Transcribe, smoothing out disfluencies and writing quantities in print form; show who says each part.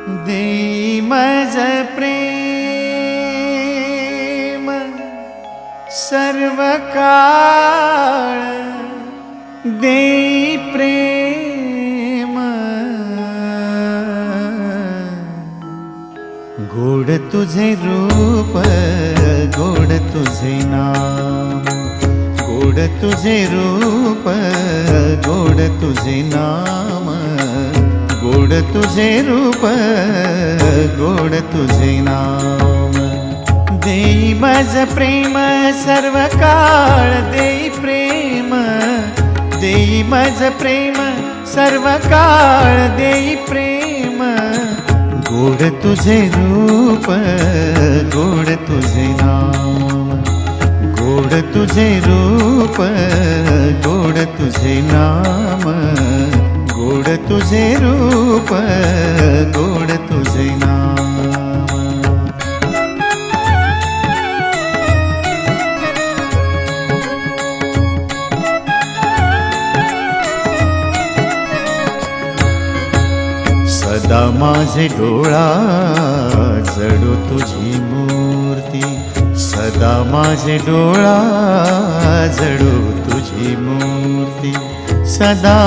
Speaker 1: देई मज प्रेम सर्व काळ, देई प्रेम गोड तुझे रूप, गोड तुझे नाम, गोड तुझे रूप, गोड तुझे नाम, गोड तुझे रूप, गोड तुझे नाम। देई मज प्रेम सर्व काळ, देई प्रेम, देई मज प्रेम सर्व काळ, देई प्रेम गोड तुझे रूप, गोड तुझे नाम, गोड तुझे रूप, गोड तुझे नाम, गोड तुझे रूप, गोड तुझे नाम। सदा माझे डोळा जडो तुझी मूर्ती, सदा माझे डोळा जडो तुझी मूर्ती, सदा